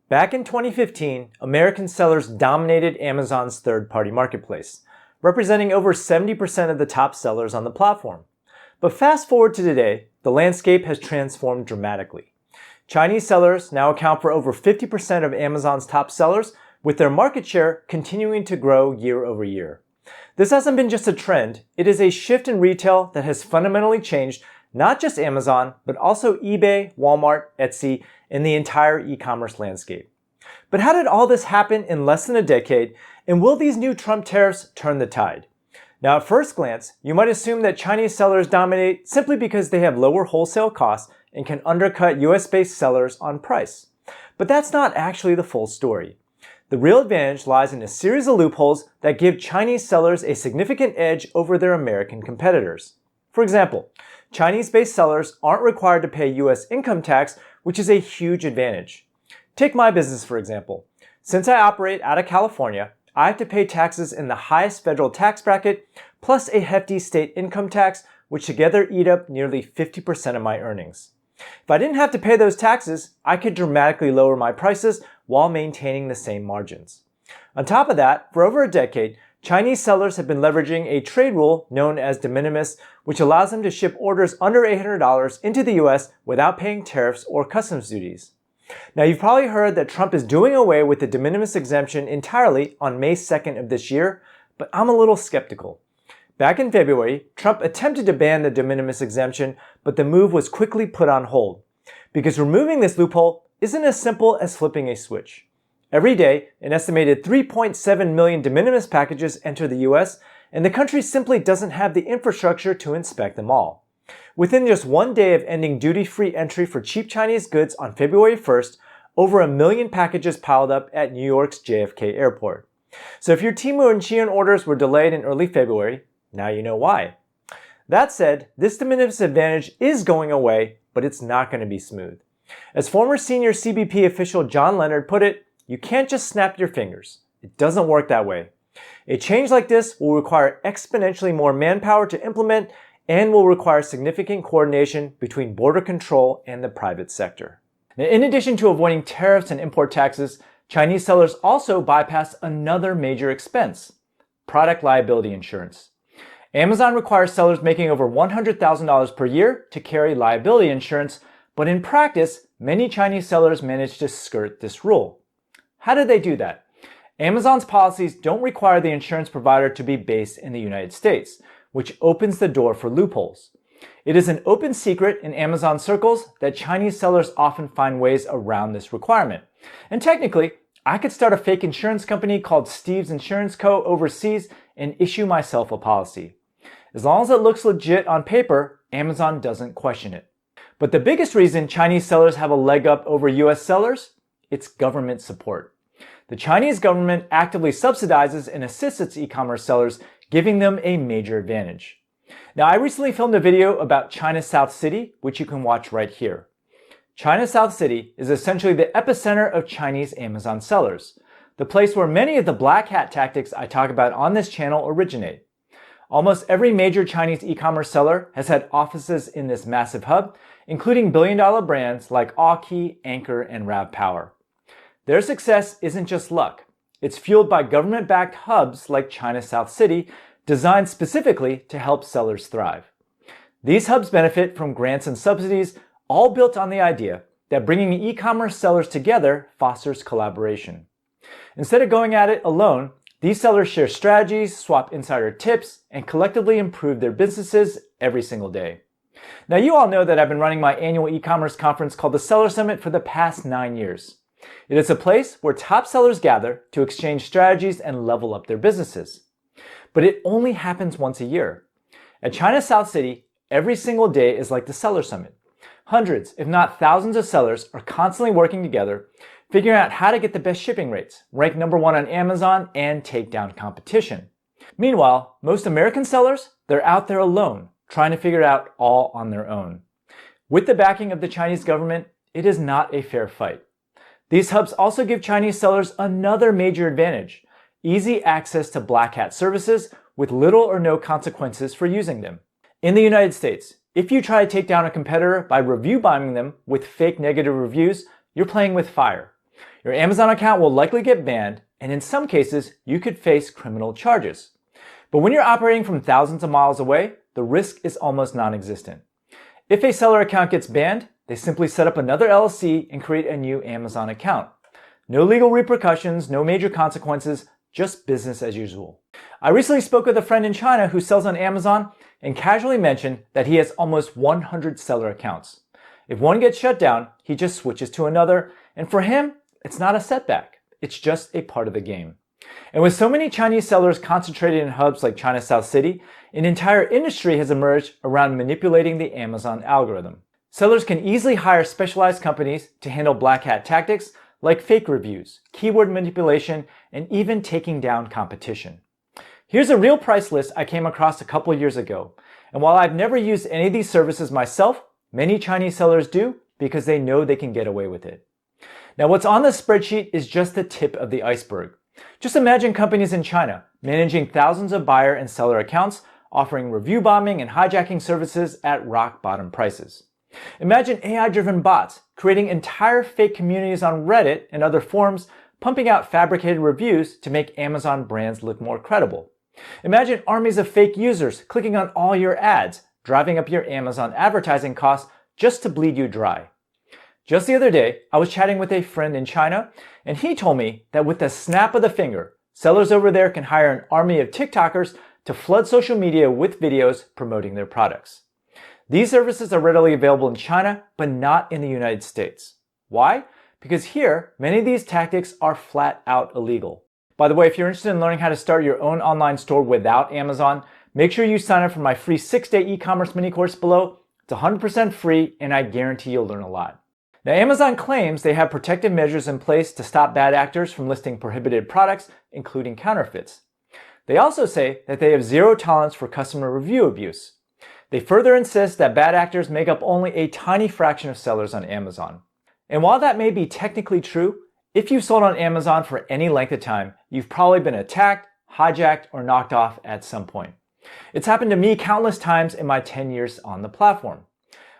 Back in 2015, American sellers dominated Amazon's third-party marketplace, representing over 70% of the top sellers on the platform. But fast forward to today, the landscape has transformed dramatically. Chinese sellers now account for over 50% of Amazon's top sellers, with their market share continuing to grow year over year. This hasn't been just a trend, it is a shift in retail that has fundamentally changed not just Amazon, but also eBay, Walmart, Etsy, and the entire e-commerce landscape. But how did all this happen in less than a decade, and will these new Trump tariffs turn the tide? Now, at first glance, you might assume that Chinese sellers dominate simply because they have lower wholesale costs and can undercut US-based sellers on price. But that's not actually the full story. The real advantage lies in a series of loopholes that give Chinese sellers a significant edge over their American competitors. For example, Chinese-based sellers aren't required to pay US income tax, which is a huge advantage. Take my business, for example. Since I operate out of California, I have to pay taxes in the highest federal tax bracket, plus a hefty state income tax, which together eat up nearly 50% of my earnings. If I didn't have to pay those taxes, I could dramatically lower my prices while maintaining the same margins. On top of that, for over a decade, Chinese sellers have been leveraging a trade rule known as de minimis, which allows them to ship orders under $800 into the US without paying tariffs or customs duties. Now, you've probably heard that Trump is doing away with the de minimis exemption entirely on May 2nd of this year, but I'm a little skeptical. Back in February, Trump attempted to ban the de minimis exemption, but the move was quickly put on hold, because removing this loophole isn't as simple as flipping a switch. Every day, an estimated 3.7 million de minimis packages enter the US, and the country simply doesn't have the infrastructure to inspect them all. Within just one day of ending duty-free entry for cheap Chinese goods on February 1st, over 1 million packages piled up at New York's JFK airport. So if your Temu and Shein orders were delayed in early February, now you know why. That said, this de minimis advantage is going away, but it's not going to be smooth. As former senior CBP official John Leonard put it, you can't just snap your fingers. It doesn't work that way. A change like this will require exponentially more manpower to implement and will require significant coordination between border control and the private sector. Now, in addition to avoiding tariffs and import taxes, Chinese sellers also bypass another major expense: product liability insurance. Amazon requires sellers making over $100,000 per year to carry liability insurance, but in practice, many Chinese sellers manage to skirt this rule. How do they do that? Amazon's policies don't require the insurance provider to be based in the United States, which opens the door for loopholes. It is an open secret in Amazon circles that Chinese sellers often find ways around this requirement. And technically, I could start a fake insurance company called Steve's Insurance Co. overseas and issue myself a policy. As long as it looks legit on paper, Amazon doesn't question it. But the biggest reason Chinese sellers have a leg up over US sellers? It's government support. The Chinese government actively subsidizes and assists its e-commerce sellers, giving them a major advantage. Now, I recently filmed a video about China South City, which you can watch right here. China South City is essentially the epicenter of Chinese Amazon sellers, the place where many of the black hat tactics I talk about on this channel originate. Almost every major Chinese e-commerce seller has had offices in this massive hub, including billion-dollar brands like Aukey, Anchor, and RavPower. Their success isn't just luck. It's fueled by government-backed hubs like China South City, designed specifically to help sellers thrive. These hubs benefit from grants and subsidies, all built on the idea that bringing e-commerce sellers together fosters collaboration. Instead of going at it alone, these sellers share strategies, swap insider tips, and collectively improve their businesses every single day. Now, you all know that I've been running my annual e-commerce conference called the Seller Summit for the past 9 years. It is a place where top sellers gather to exchange strategies and level up their businesses. But it only happens once a year. At China South City, every single day is like the Seller Summit. Hundreds, if not thousands of sellers are constantly working together, figuring out how to get the best shipping rates, rank #1 on Amazon, and take down competition. Meanwhile, most American sellers, they're out there alone, trying to figure it out all on their own. With the backing of the Chinese government, it is not a fair fight. These hubs also give Chinese sellers another major advantage: easy access to black hat services with little or no consequences for using them. In the United States, if you try to take down a competitor by review bombing them with fake negative reviews, you're playing with fire. Your Amazon account will likely get banned, and in some cases, you could face criminal charges. But when you're operating from thousands of miles away, the risk is almost non-existent. If a seller account gets banned, they simply set up another LLC and create a new Amazon account. No legal repercussions, no major consequences, just business as usual. I recently spoke with a friend in China who sells on Amazon and casually mentioned that he has almost 100 seller accounts. If one gets shut down, he just switches to another, and for him, it's not a setback. It's just a part of the game. And with so many Chinese sellers concentrated in hubs like China's South City, an entire industry has emerged around manipulating the Amazon algorithm. Sellers can easily hire specialized companies to handle black hat tactics like fake reviews, keyword manipulation, and even taking down competition. Here's a real price list I came across a couple years ago. And while I've never used any of these services myself, many Chinese sellers do because they know they can get away with it. Now, what's on this spreadsheet is just the tip of the iceberg. Just imagine companies in China managing thousands of buyer and seller accounts, offering review bombing and hijacking services at rock bottom prices. Imagine AI-driven bots creating entire fake communities on Reddit and other forums, pumping out fabricated reviews to make Amazon brands look more credible. Imagine armies of fake users clicking on all your ads, driving up your Amazon advertising costs just to bleed you dry. Just the other day, I was chatting with a friend in China, and he told me that with the snap of the finger, sellers over there can hire an army of TikTokers to flood social media with videos promoting their products. These services are readily available in China, but not in the United States. Why? Because here, many of these tactics are flat out illegal. By the way, if you're interested in learning how to start your own online store without Amazon, make sure you sign up for my free 6-day e-commerce mini course below. It's 100% free, and I guarantee you'll learn a lot. Now, Amazon claims they have protective measures in place to stop bad actors from listing prohibited products, including counterfeits. They also say that they have zero tolerance for customer review abuse. They further insist that bad actors make up only a tiny fraction of sellers on Amazon. And while that may be technically true, if you've sold on Amazon for any length of time, you've probably been attacked, hijacked, or knocked off at some point. It's happened to me countless times in my 10 years on the platform.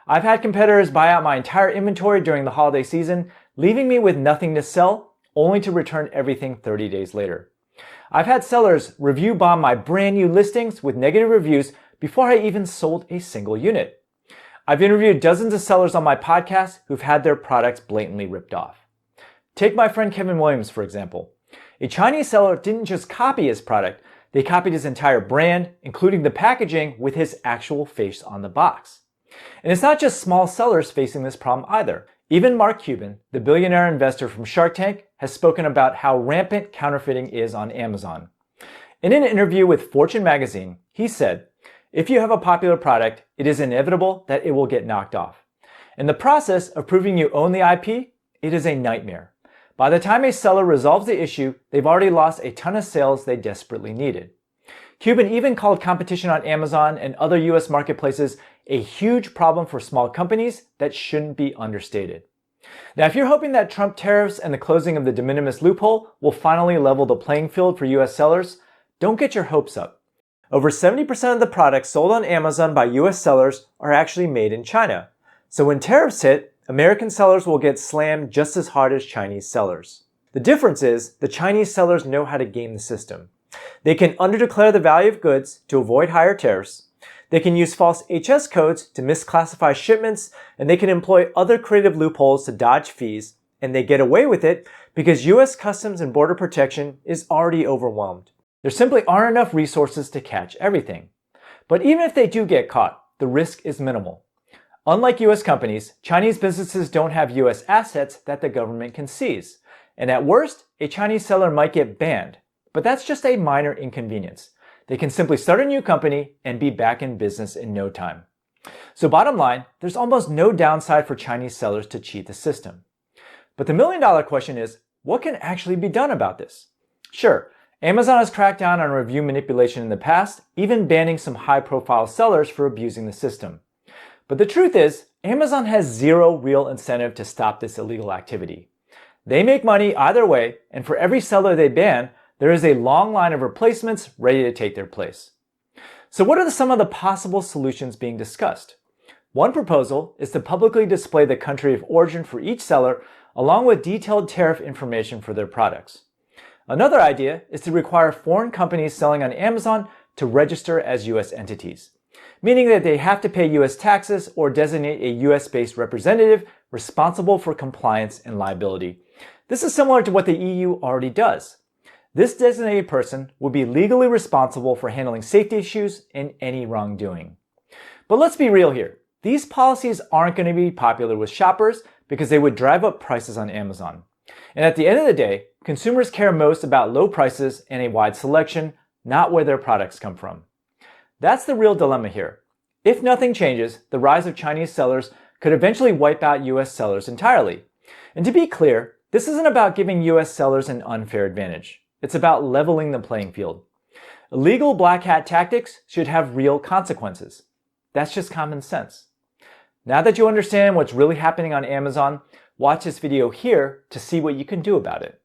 I've had competitors buy out my entire inventory during the holiday season, leaving me with nothing to sell, only to return everything 30 days later. I've had sellers review bomb my brand new listings with negative reviews before I even sold a single unit. I've interviewed dozens of sellers on my podcast who've had their products blatantly ripped off. Take my friend Kevin Williams, for example. A Chinese seller didn't just copy his product, they copied his entire brand, including the packaging with his actual face on the box. And it's not just small sellers facing this problem either. Even Mark Cuban, the billionaire investor from Shark Tank, has spoken about how rampant counterfeiting is on Amazon. In an interview with Fortune magazine, he said, "If you have a popular product, it is inevitable that it will get knocked off. In the process of proving you own the IP, it is a nightmare. By the time a seller resolves the issue, they've already lost a ton of sales they desperately needed." Cuban even called competition on Amazon and other US marketplaces a huge problem for small companies that shouldn't be understated. Now, if you're hoping that Trump tariffs and the closing of the de minimis loophole will finally level the playing field for US sellers, don't get your hopes up. Over 70% of the products sold on Amazon by US sellers are actually made in China. So when tariffs hit, American sellers will get slammed just as hard as Chinese sellers. The difference is the Chinese sellers know how to game the system. They can underdeclare the value of goods to avoid higher tariffs. They can use false HS codes to misclassify shipments, and they can employ other creative loopholes to dodge fees, and they get away with it because US Customs and Border Protection is already overwhelmed. There simply aren't enough resources to catch everything. But even if they do get caught, the risk is minimal. Unlike US companies, Chinese businesses don't have US assets that the government can seize. And at worst, a Chinese seller might get banned. But that's just a minor inconvenience. They can simply start a new company and be back in business in no time. So bottom line, there's almost no downside for Chinese sellers to cheat the system. But the million-dollar question is, what can actually be done about this? Sure, Amazon has cracked down on review manipulation in the past, even banning some high-profile sellers for abusing the system. But the truth is, Amazon has zero real incentive to stop this illegal activity. They make money either way, and for every seller they ban, there is a long line of replacements ready to take their place. So what are some of the possible solutions being discussed? One proposal is to publicly display the country of origin for each seller along with detailed tariff information for their products. Another idea is to require foreign companies selling on Amazon to register as U.S. entities, meaning that they have to pay U.S. taxes or designate a U.S.-based representative responsible for compliance and liability. This is similar to what the EU already does. This designated person will be legally responsible for handling safety issues and any wrongdoing. But let's be real here. These policies aren't going to be popular with shoppers because they would drive up prices on Amazon. And at the end of the day, consumers care most about low prices and a wide selection, not where their products come from. That's the real dilemma here. If nothing changes, the rise of Chinese sellers could eventually wipe out US sellers entirely. And to be clear, this isn't about giving US sellers an unfair advantage. It's about leveling the playing field. Illegal black hat tactics should have real consequences. That's just common sense. Now that you understand what's really happening on Amazon, watch this video here to see what you can do about it.